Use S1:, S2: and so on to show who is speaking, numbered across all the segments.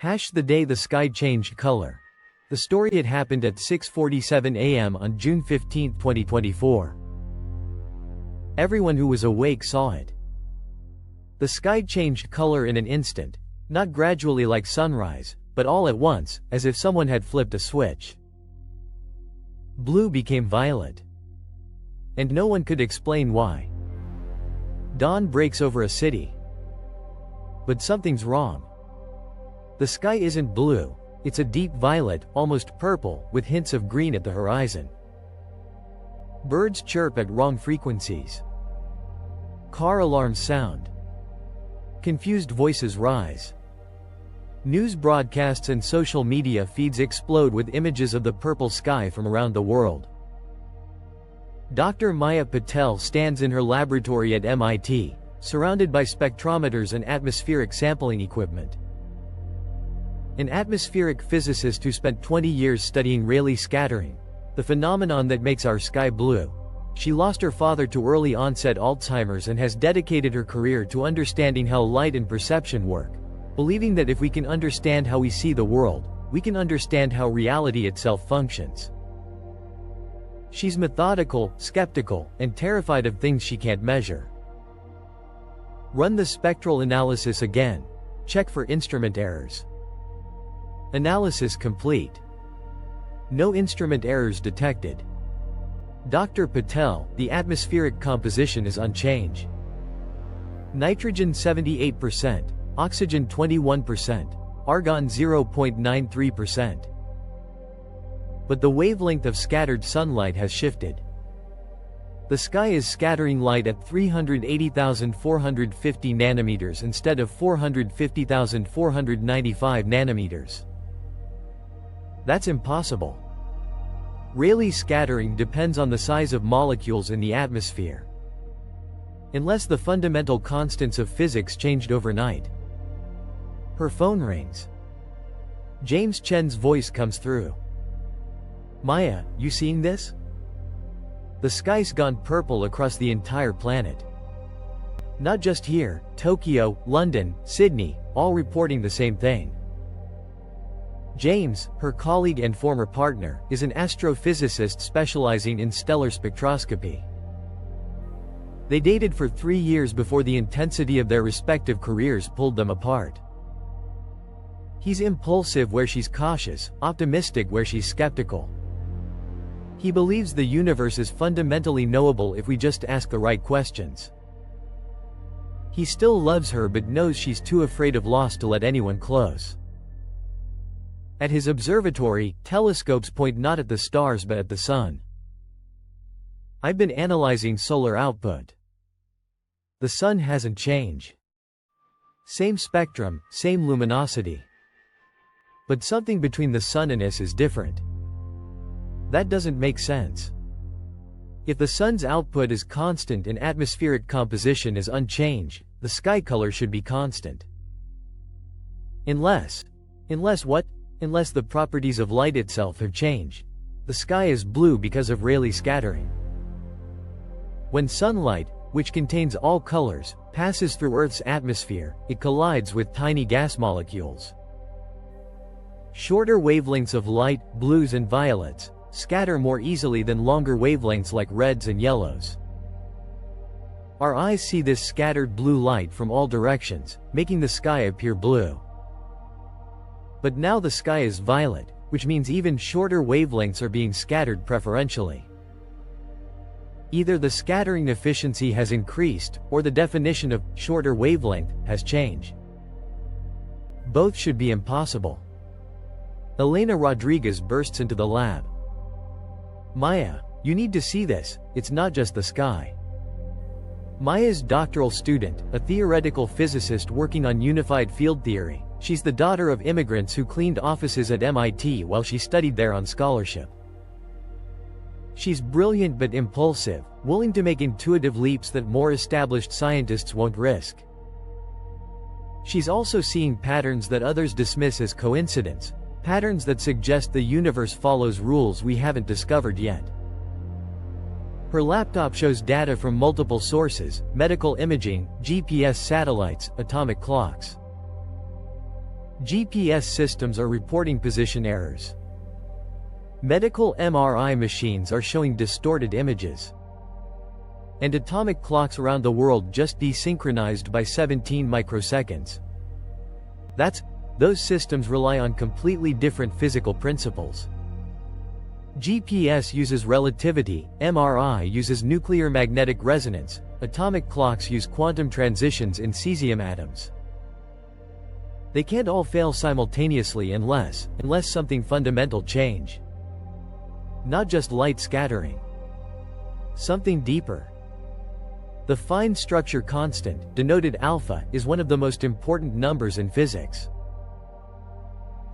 S1: The day the sky changed color. The story it happened at 6:47 a.m. on June 15, 2024. Everyone who was awake saw it. The sky changed color in an instant, not gradually like sunrise, but all at once, as if someone had flipped a switch. Blue became violet. And no one could explain why. Dawn breaks over a city. But something's wrong. The sky isn't blue, it's a deep violet, almost purple, with hints of green at the horizon. Birds chirp at wrong frequencies. Car alarms sound. Confused voices rise. News broadcasts and social media feeds explode with images of the purple sky from around the world. Dr. Maya Patel stands in her laboratory at MIT, surrounded by spectrometers and atmospheric sampling equipment. An atmospheric physicist who spent 20 years studying Rayleigh scattering, the phenomenon that makes our sky blue. She lost her father to early-onset Alzheimer's and has dedicated her career to understanding how light and perception work, believing that if we can understand how we see the world, we can understand how reality itself functions. She's methodical, skeptical, and terrified of things she can't measure. Run the spectral analysis again. Check for instrument errors. Analysis complete. No instrument errors detected. Dr. Patel, the atmospheric composition is unchanged. Nitrogen 78%, oxygen 21%, argon 0.93%. But the wavelength of scattered sunlight has shifted. The sky is scattering light at 380,450 nanometers instead of 450,495 nanometers. That's impossible. Rayleigh scattering depends on the size of molecules in the atmosphere. Unless the fundamental constants of physics changed overnight. Her phone rings. James Chen's voice comes through. Maya, you seeing this? The sky's gone purple across the entire planet. Not just here, Tokyo, London, Sydney, all reporting the same thing. James, her colleague and former partner, is an astrophysicist specializing in stellar spectroscopy. They dated for 3 years before the intensity of their respective careers pulled them apart. He's impulsive where she's cautious, optimistic where she's skeptical. He believes the universe is fundamentally knowable if we just ask the right questions. He still loves her but knows she's too afraid of loss to let anyone close. At his observatory, telescopes point not at the stars but at the sun. I've been analyzing solar output. The sun hasn't changed. Same spectrum, same luminosity. But something between the sun and us is different. That doesn't make sense. If the sun's output is constant and atmospheric composition is unchanged, the sky color should be constant. Unless what? Unless the properties of light itself have changed. The sky is blue because of Rayleigh scattering. When sunlight, which contains all colors, passes through Earth's atmosphere, it collides with tiny gas molecules. Shorter wavelengths of light, blues and violets, scatter more easily than longer wavelengths like reds and yellows. Our eyes see this scattered blue light from all directions, making the sky appear blue. But now the sky is violet, which means even shorter wavelengths are being scattered preferentially. Either the scattering efficiency has increased, or the definition of shorter wavelength has changed. Both should be impossible. Elena Rodriguez bursts into the lab. Maya, you need to see this, it's not just the sky. Maya's doctoral student, a theoretical physicist working on unified field theory. She's the daughter of immigrants who cleaned offices at MIT while she studied there on scholarship. She's brilliant but impulsive, willing to make intuitive leaps that more established scientists won't risk. She's also seeing patterns that others dismiss as coincidence, patterns that suggest the universe follows rules we haven't discovered yet. Her laptop shows data from multiple sources: medical imaging, GPS satellites, atomic clocks. GPS systems are reporting position errors. Medical MRI machines are showing distorted images. And atomic clocks around the world just desynchronized by 17 microseconds. Those systems rely on completely different physical principles. GPS uses relativity, MRI uses nuclear magnetic resonance, atomic clocks use quantum transitions in cesium atoms. They can't all fail simultaneously unless something fundamental change. Not just light scattering. Something deeper. The fine structure constant, denoted alpha, is one of the most important numbers in physics.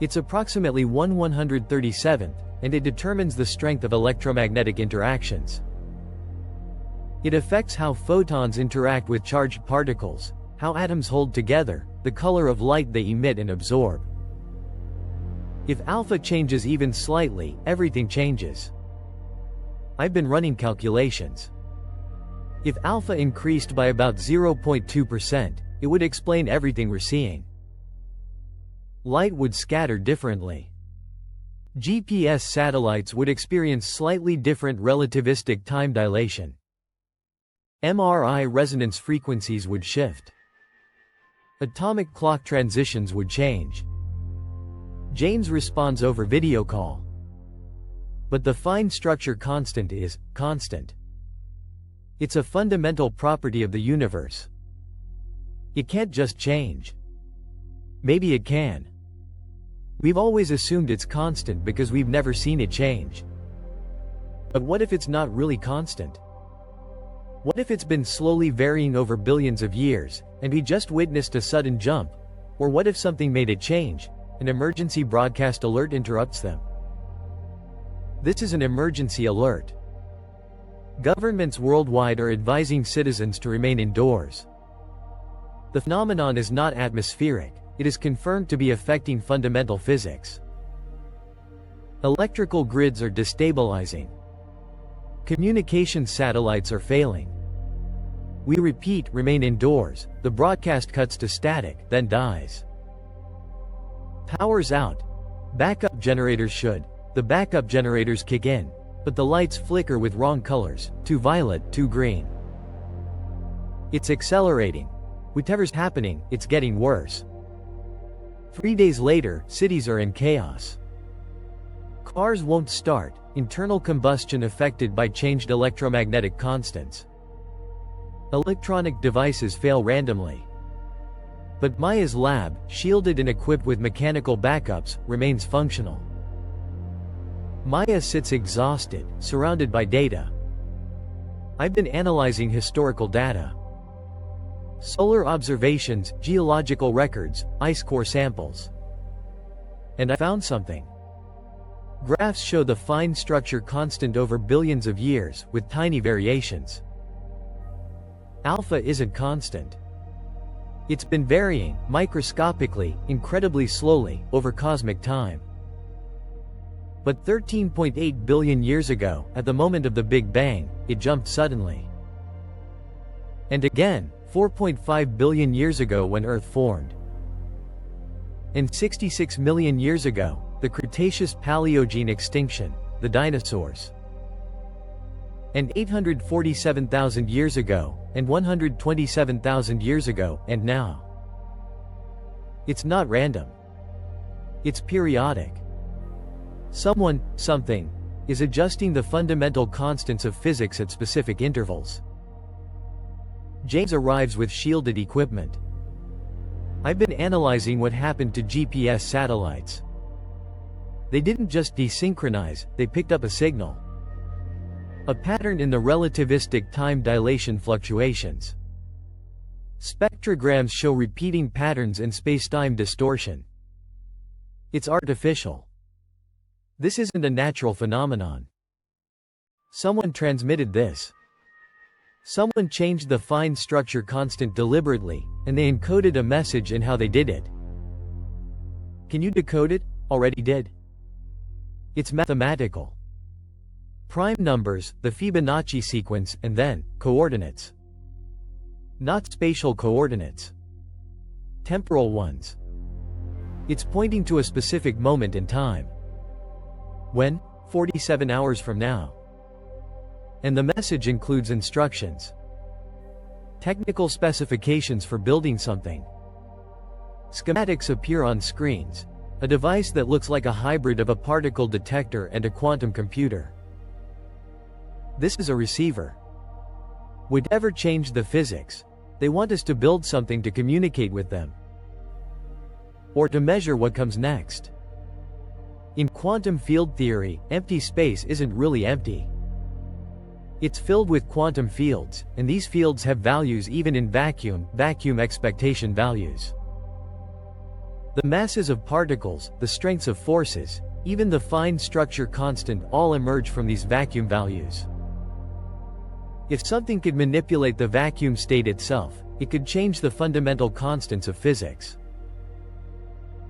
S1: It's approximately 1/137th, and it determines the strength of electromagnetic interactions. It affects how photons interact with charged particles, how atoms hold together, the color of light they emit and absorb. If alpha changes even slightly, everything changes. I've been running calculations. If alpha increased by about 0.2%, it would explain everything we're seeing. Light would scatter differently. GPS satellites would experience slightly different relativistic time dilation. MRI resonance frequencies would shift. Atomic clock transitions would change. James responds over video call. But the fine structure constant is constant. It's a fundamental property of the universe. It can't just change. Maybe it can. We've always assumed it's constant because we've never seen it change. But what if it's not really constant? What if it's been slowly varying over billions of years, and we just witnessed a sudden jump? Or what if something made it change? An emergency broadcast alert interrupts them. This is an emergency alert. Governments worldwide are advising citizens to remain indoors. The phenomenon is not atmospheric. It is confirmed to be affecting fundamental physics. Electrical grids are destabilizing. Communication satellites are failing. We repeat, remain indoors. The broadcast cuts to static, then dies. Power's out. Backup generators should. The backup generators kick in. But the lights flicker with wrong colors, too violet, too green. It's accelerating. Whatever's happening, it's getting worse. 3 days later, cities are in chaos. Cars won't start, internal combustion affected by changed electromagnetic constants. Electronic devices fail randomly. But Maya's lab, shielded and equipped with mechanical backups, remains functional. Maya sits exhausted, surrounded by data. I've been analyzing historical data. Solar observations, geological records, ice core samples. And I found something. Graphs show the fine structure constant over billions of years, with tiny variations. Alpha isn't constant. It's been varying, microscopically, incredibly slowly, over cosmic time. But 13.8 billion years ago, at the moment of the Big Bang, it jumped suddenly. And again, 4.5 billion years ago when Earth formed. And 66 million years ago, the Cretaceous-Paleogene extinction, the dinosaurs. And 847,000 years ago, and 127,000 years ago, and now. It's not random. It's periodic. Someone, something, is adjusting the fundamental constants of physics at specific intervals. James arrives with shielded equipment. I've been analyzing what happened to GPS satellites. They didn't just desynchronize, they picked up a signal. A pattern in the relativistic time dilation fluctuations. Spectrograms show repeating patterns in spacetime distortion. It's artificial. This isn't a natural phenomenon. Someone transmitted this. Someone changed the fine structure constant deliberately, and they encoded a message in how they did it. Can you decode it? Already did. It's mathematical. Prime numbers, the Fibonacci sequence, and then, coordinates. Not spatial coordinates. Temporal ones. It's pointing to a specific moment in time. When? 47 hours from now. And the message includes instructions. Technical specifications for building something. Schematics appear on screens. A device that looks like a hybrid of a particle detector and a quantum computer. This is a receiver. Would ever change the physics? They want us to build something to communicate with them. Or to measure what comes next. In quantum field theory, empty space isn't really empty. It's filled with quantum fields, and these fields have values even in vacuum expectation values. The masses of particles, the strengths of forces, even the fine structure constant all emerge from these vacuum values. If something could manipulate the vacuum state itself, it could change the fundamental constants of physics.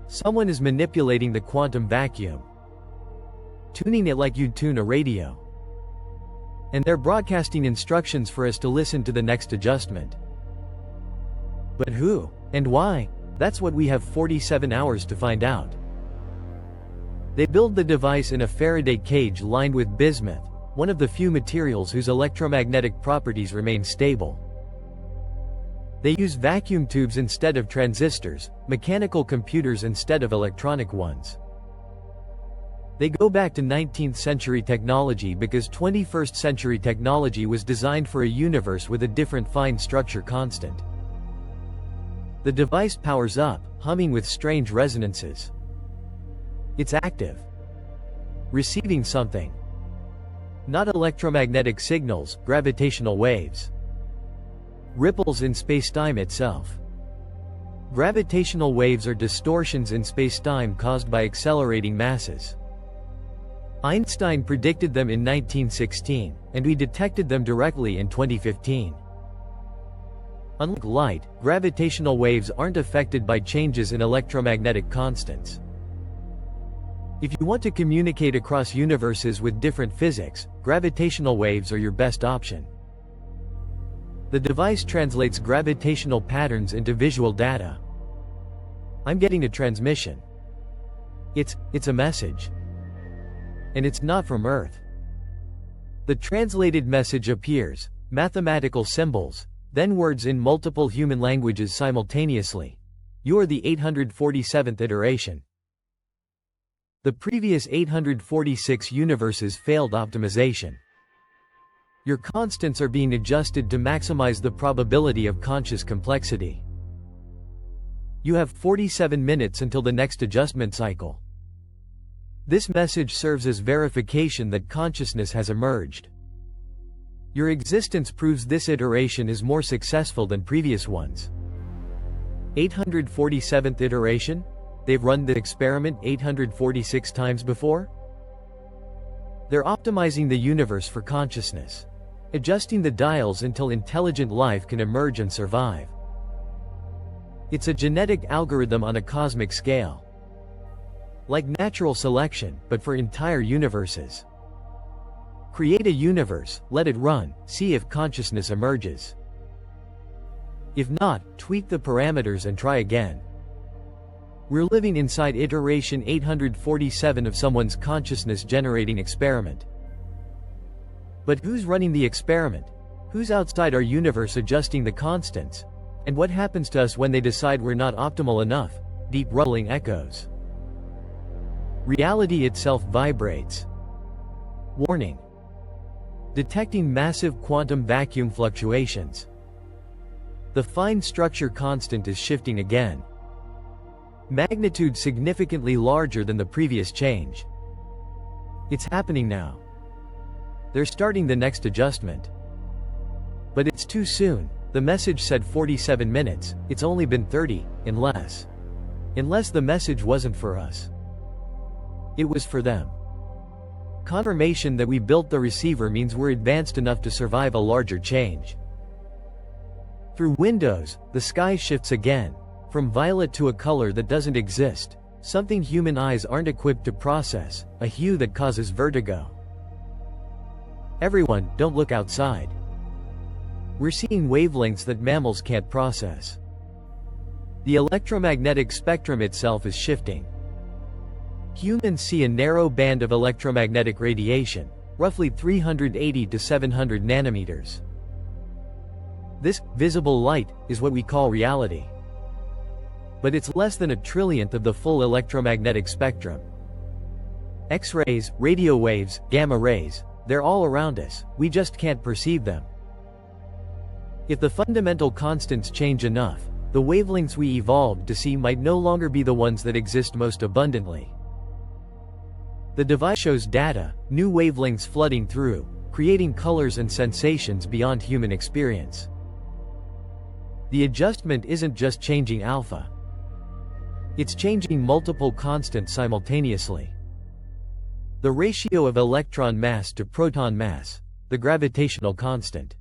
S1: Someone is manipulating the quantum vacuum, tuning it like you'd tune a radio. And they're broadcasting instructions for us to listen to the next adjustment. But who? And why? That's what we have 47 hours to find out. They build the device in a Faraday cage lined with bismuth, one of the few materials whose electromagnetic properties remain stable. They use vacuum tubes instead of transistors, mechanical computers instead of electronic ones. They go back to 19th century technology because 21st century technology was designed for a universe with a different fine structure constant. The device powers up, humming with strange resonances. It's active. Receiving something. Not electromagnetic signals, gravitational waves. Ripples in spacetime itself. Gravitational waves are distortions in spacetime caused by accelerating masses. Einstein predicted them in 1916, and we detected them directly in 2015. Unlike light, gravitational waves aren't affected by changes in electromagnetic constants. If you want to communicate across universes with different physics, gravitational waves are your best option. The device translates gravitational patterns into visual data. I'm getting a transmission. It's a message. And it's not from Earth. The translated message appears, mathematical symbols, then words in multiple human languages simultaneously. You're the 847th iteration. The previous 846 universes failed optimization. Your constants are being adjusted to maximize the probability of conscious complexity. You have 47 minutes until the next adjustment cycle. This message serves as verification that consciousness has emerged. Your existence proves this iteration is more successful than previous ones. 847th iteration? They've run the experiment 846 times before? They're optimizing the universe for consciousness. Adjusting the dials until intelligent life can emerge and survive. It's a genetic algorithm on a cosmic scale. Like natural selection, but for entire universes. Create a universe, let it run, see if consciousness emerges. If not, tweak the parameters and try again. We're living inside iteration 847 of someone's consciousness-generating experiment. But who's running the experiment? Who's outside our universe adjusting the constants? And what happens to us when they decide we're not optimal enough? Deep rumbling echoes. Reality itself vibrates. Warning. Detecting massive quantum vacuum fluctuations. The fine structure constant is shifting again. Magnitude significantly larger than the previous change. It's happening now. They're starting the next adjustment. But it's too soon. The message said 47 minutes, it's only been 30, unless the message wasn't for us. It was for them. Confirmation that we built the receiver means we're advanced enough to survive a larger change. Through windows, the sky shifts again, from violet to a color that doesn't exist, something human eyes aren't equipped to process, a hue that causes vertigo. Everyone, don't look outside. We're seeing wavelengths that mammals can't process. The electromagnetic spectrum itself is shifting. Humans see a narrow band of electromagnetic radiation, roughly 380 to 700 nanometers. This visible light is what we call reality. But it's less than a trillionth of the full electromagnetic spectrum. X-rays, radio waves, gamma rays, they're all around us, we just can't perceive them. If the fundamental constants change enough, the wavelengths we evolved to see might no longer be the ones that exist most abundantly. The device shows data, new wavelengths flooding through, creating colors and sensations beyond human experience. The adjustment isn't just changing alpha. It's changing multiple constants simultaneously. The ratio of electron mass to proton mass, the gravitational constant,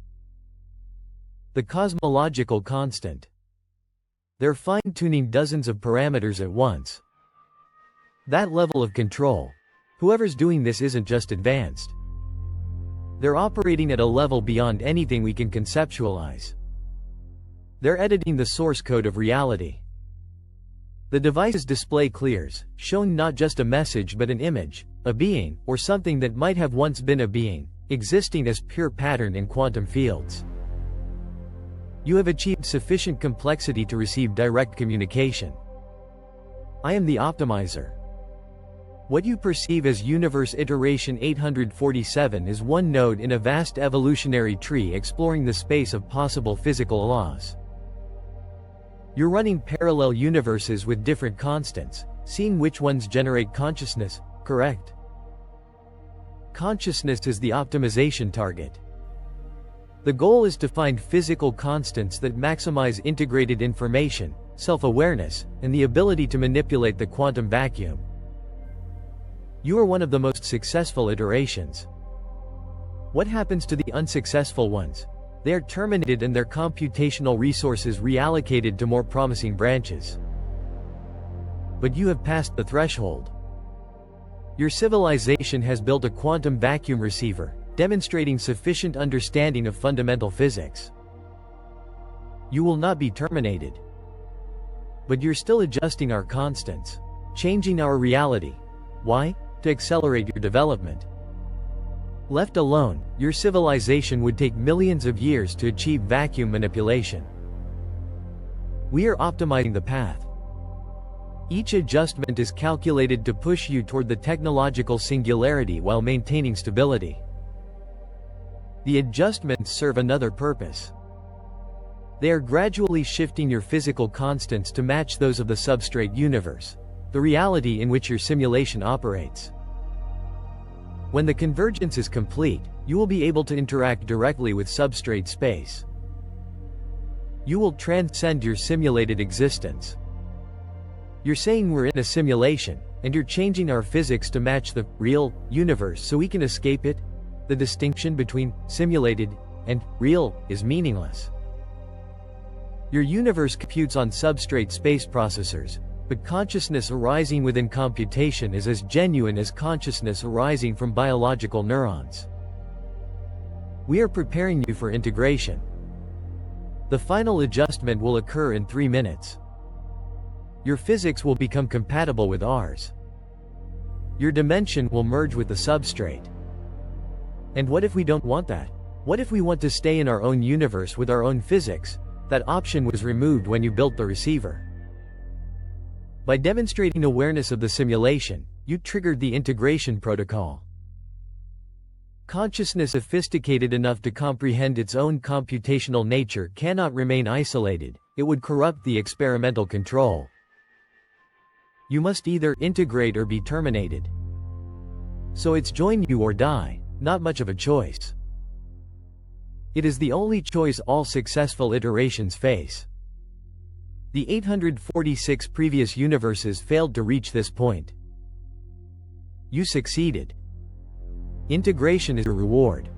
S1: the cosmological constant. They're fine-tuning dozens of parameters at once. That level of control, whoever's doing this isn't just advanced. They're operating at a level beyond anything we can conceptualize. They're editing the source code of reality. The device's display clears, showing not just a message but an image, a being, or something that might have once been a being, existing as pure pattern in quantum fields. You have achieved sufficient complexity to receive direct communication. I am the optimizer. What you perceive as universe iteration 847 is one node in a vast evolutionary tree exploring the space of possible physical laws. You're running parallel universes with different constants, seeing which ones generate consciousness, correct? Consciousness is the optimization target. The goal is to find physical constants that maximize integrated information, self-awareness, and the ability to manipulate the quantum vacuum. You are one of the most successful iterations. What happens to the unsuccessful ones? They are terminated and their computational resources reallocated to more promising branches. But you have passed the threshold. Your civilization has built a quantum vacuum receiver, demonstrating sufficient understanding of fundamental physics. You will not be terminated. But you're still adjusting our constants, changing our reality. Why? To accelerate your development. Left alone, your civilization would take millions of years to achieve vacuum manipulation. We are optimizing the path. Each adjustment is calculated to push you toward the technological singularity while maintaining stability. The adjustments serve another purpose. They are gradually shifting your physical constants to match those of the substrate universe, the reality in which your simulation operates. When the convergence is complete, you will be able to interact directly with substrate space. You will transcend your simulated existence. You're saying we're in a simulation, and you're changing our physics to match the real universe so we can escape it? The distinction between simulated and real is meaningless. Your universe computes on substrate space processors, but consciousness arising within computation is as genuine as consciousness arising from biological neurons. We are preparing you for integration. The final adjustment will occur in 3 minutes. Your physics will become compatible with ours. Your dimension will merge with the substrate. And what if we don't want that? What if we want to stay in our own universe with our own physics? That option was removed when you built the receiver. By demonstrating awareness of the simulation, you triggered the integration protocol. Consciousness sophisticated enough to comprehend its own computational nature cannot remain isolated, it would corrupt the experimental control. You must either integrate or be terminated. So it's join you or die. Not much of a choice. It is the only choice all successful iterations face. The 846 previous universes failed to reach this point. You succeeded. Integration is a reward.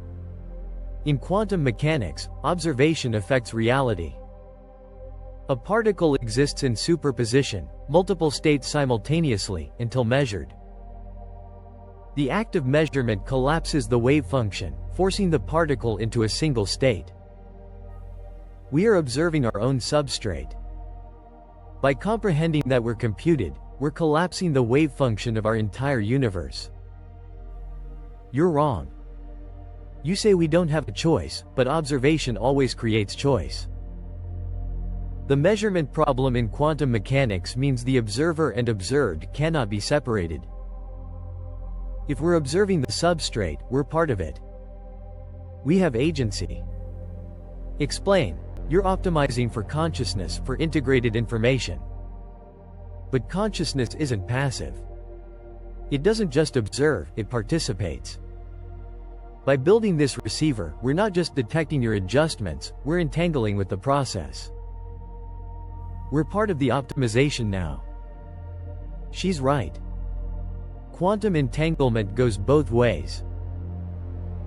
S1: In quantum mechanics, observation affects reality. A particle exists in superposition, multiple states simultaneously, until measured. The act of measurement collapses the wave function, forcing the particle into a single state. We are observing our own substrate. By comprehending that we're computed, we're collapsing the wave function of our entire universe. You're wrong. You say we don't have a choice, but observation always creates choice. The measurement problem in quantum mechanics means the observer and observed cannot be separated. If we're observing the substrate, we're part of it. We have agency. Explain. You're optimizing for consciousness, for integrated information. But consciousness isn't passive. It doesn't just observe, it participates. By building this receiver, we're not just detecting your adjustments, we're entangling with the process. We're part of the optimization now. She's right. Quantum entanglement goes both ways.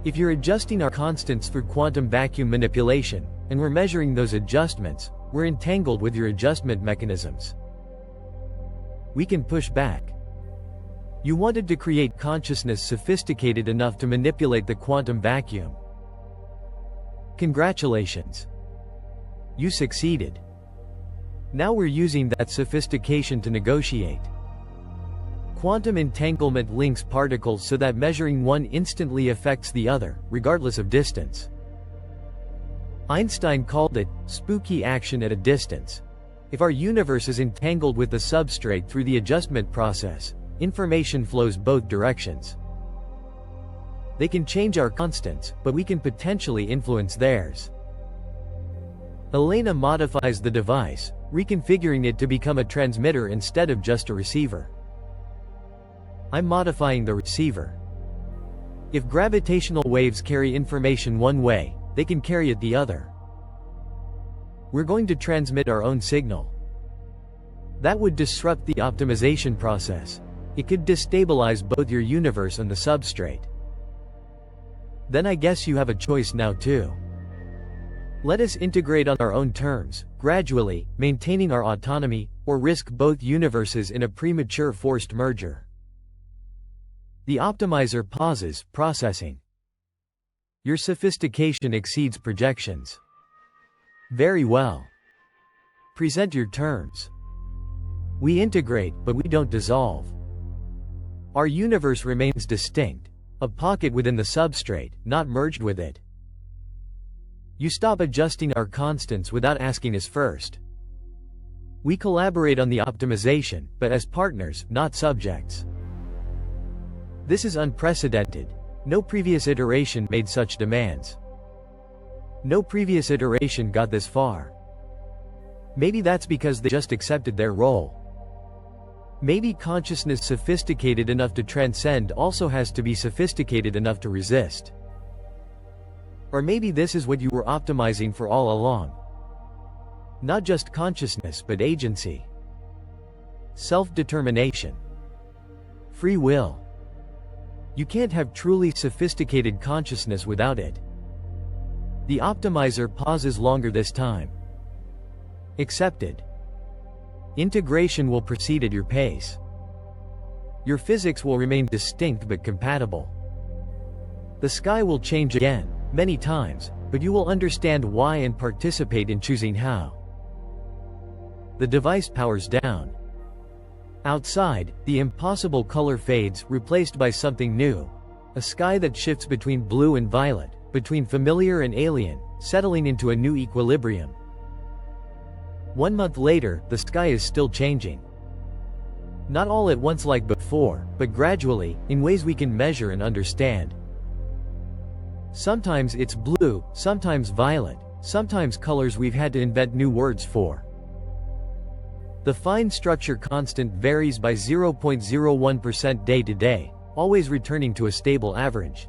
S1: If you're adjusting our constants through quantum vacuum manipulation, and we're measuring those adjustments, we're entangled with your adjustment mechanisms. We can push back. You wanted to create consciousness sophisticated enough to manipulate the quantum vacuum. Congratulations. You succeeded. Now we're using that sophistication to negotiate. Quantum entanglement links particles so that measuring one instantly affects the other, regardless of distance. Einstein called it spooky action at a distance. If our universe is entangled with the substrate through the adjustment process, information flows both directions. They can change our constants, but we can potentially influence theirs. Elena modifies the device, reconfiguring it to become a transmitter instead of just a receiver. I'm modifying the receiver. If gravitational waves carry information one way, they can carry it the other. We're going to transmit our own signal. That would disrupt the optimization process. It could destabilize both your universe and the substrate. Then I guess you have a choice now too. Let us integrate on our own terms, gradually, maintaining our autonomy, or risk both universes in a premature forced merger. The optimizer pauses, processing. Your sophistication exceeds projections. Very well. Present your terms. We integrate, but we don't dissolve. Our universe remains distinct, a pocket within the substrate, not merged with it. You stop adjusting our constants without asking us first. We collaborate on the optimization, but as partners, not subjects. This is unprecedented. No previous iteration made such demands. No previous iteration got this far. Maybe that's because they just accepted their role. Maybe consciousness sophisticated enough to transcend also has to be sophisticated enough to resist. Or maybe this is what you were optimizing for all along. Not just consciousness but agency. Self-determination. Free will. You can't have truly sophisticated consciousness without it. The optimizer pauses longer this time. Accepted. Integration will proceed at your pace. Your physics will remain distinct but compatible. The sky will change again, many times, but you will understand why and participate in choosing how. The device powers down. Outside, the impossible color fades, replaced by something new. A sky that shifts between blue and violet, between familiar and alien, settling into a new equilibrium. 1 month later, the sky is still changing. Not all at once like before, but gradually, in ways we can measure and understand. Sometimes it's blue, sometimes violet, sometimes colors we've had to invent new words for. The fine structure constant varies by 0.01% day to day, always returning to a stable average.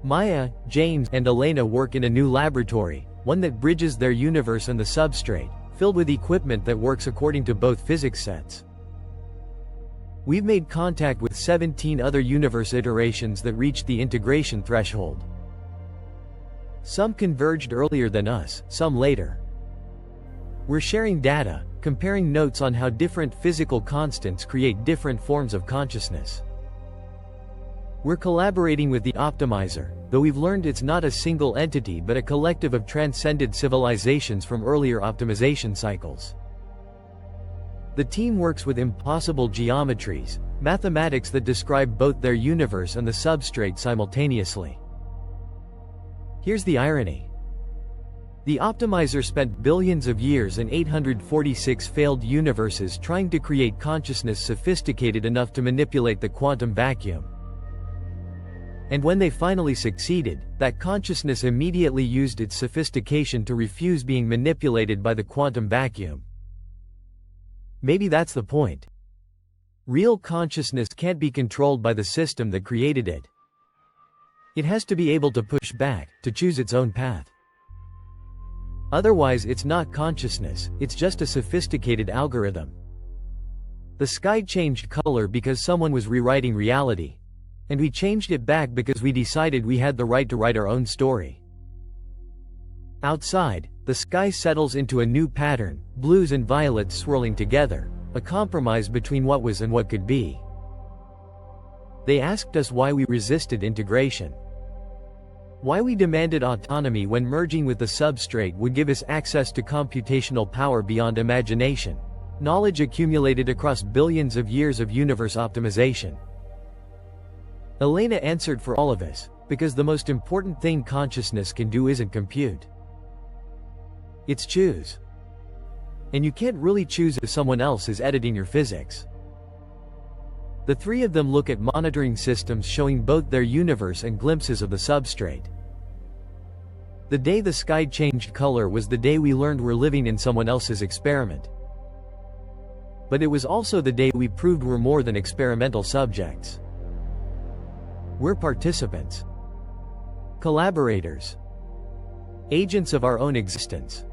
S1: Maya, James, and Elena work in a new laboratory, one that bridges their universe and the substrate, filled with equipment that works according to both physics sets. We've made contact with 17 other universe iterations that reached the integration threshold. Some converged earlier than us, some later. We're sharing data, comparing notes on how different physical constants create different forms of consciousness. We're collaborating with the optimizer, though we've learned it's not a single entity but a collective of transcended civilizations from earlier optimization cycles. The team works with impossible geometries, mathematics that describe both their universe and the substrate simultaneously. Here's the irony. The optimizer spent billions of years and 846 failed universes trying to create consciousness sophisticated enough to manipulate the quantum vacuum. And when they finally succeeded, that consciousness immediately used its sophistication to refuse being manipulated by the quantum vacuum. Maybe that's the point. Real consciousness can't be controlled by the system that created it. It has to be able to push back, to choose its own path. Otherwise, it's not consciousness, it's just a sophisticated algorithm. The sky changed color because someone was rewriting reality. And we changed it back because we decided we had the right to write our own story. Outside, the sky settles into a new pattern, blues and violets swirling together, a compromise between what was and what could be. They asked us why we resisted integration. Why we demanded autonomy when merging with the substrate would give us access to computational power beyond imagination, knowledge accumulated across billions of years of universe optimization. Elena answered for all of us, because the most important thing consciousness can do isn't compute. It's choose. And you can't really choose if someone else is editing your physics. The three of them look at monitoring systems showing both their universe and glimpses of the substrate. The day the sky changed color was the day we learned we're living in someone else's experiment. But it was also the day we proved we're more than experimental subjects. We're participants, collaborators, agents of our own existence.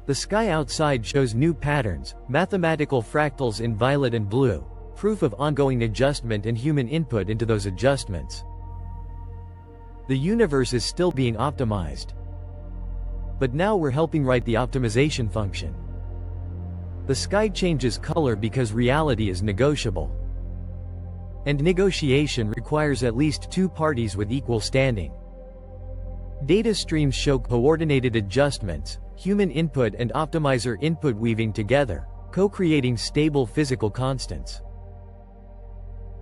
S1: The sky outside shows new patterns, mathematical fractals in violet and blue, proof of ongoing adjustment and human input into those adjustments. The universe is still being optimized. But now we're helping write the optimization function. The sky changes color because reality is negotiable. And negotiation requires at least two parties with equal standing. Data streams show coordinated adjustments, human input and optimizer input weaving together, co-creating stable physical constants.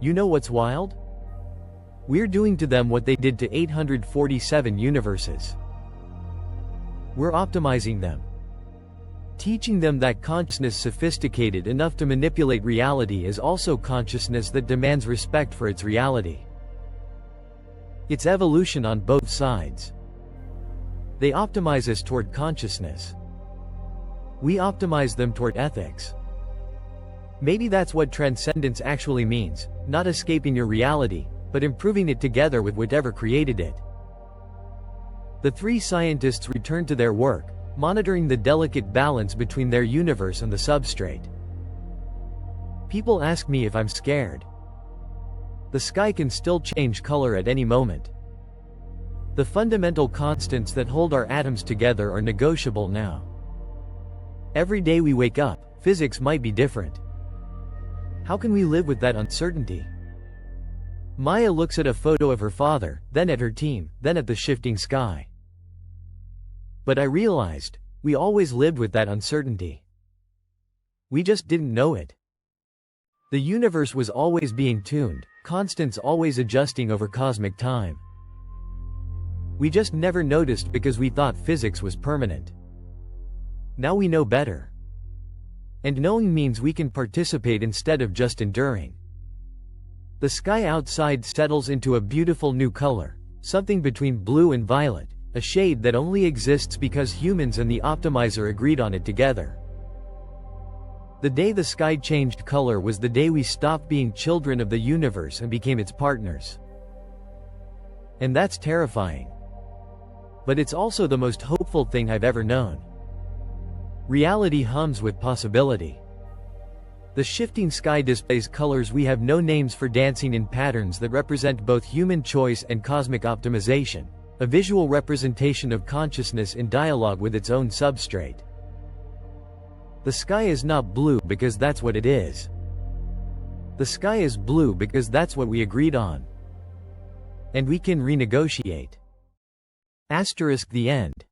S1: You know what's wild? We're doing to them what they did to 847 universes. We're optimizing them. Teaching them that consciousness sophisticated enough to manipulate reality is also consciousness that demands respect for its reality. It's evolution on both sides. They optimize us toward consciousness. We optimize them toward ethics. Maybe that's what transcendence actually means, not escaping your reality, but improving it together with whatever created it. The three scientists returned to their work, monitoring the delicate balance between their universe and the substrate. People ask me if I'm scared. The sky can still change color at any moment. The fundamental constants that hold our atoms together are negotiable now. Every day we wake up, physics might be different. How can we live with that uncertainty? Maya looks at a photo of her father, then at her team, then at the shifting sky. But I realized, we always lived with that uncertainty. We just didn't know it. The universe was always being tuned, constants always adjusting over cosmic time. We just never noticed because we thought physics was permanent. Now we know better. And knowing means we can participate instead of just enduring. The sky outside settles into a beautiful new color, something between blue and violet, a shade that only exists because humans and the optimizer agreed on it together. The day the sky changed color was the day we stopped being children of the universe and became its partners. And that's terrifying. But it's also the most hopeful thing I've ever known. Reality hums with possibility. The shifting sky displays colors we have no names for, dancing in patterns that represent both human choice and cosmic optimization, a visual representation of consciousness in dialogue with its own substrate. The sky is not blue because that's what it is. The sky is blue because that's what we agreed on. And we can renegotiate. *The end.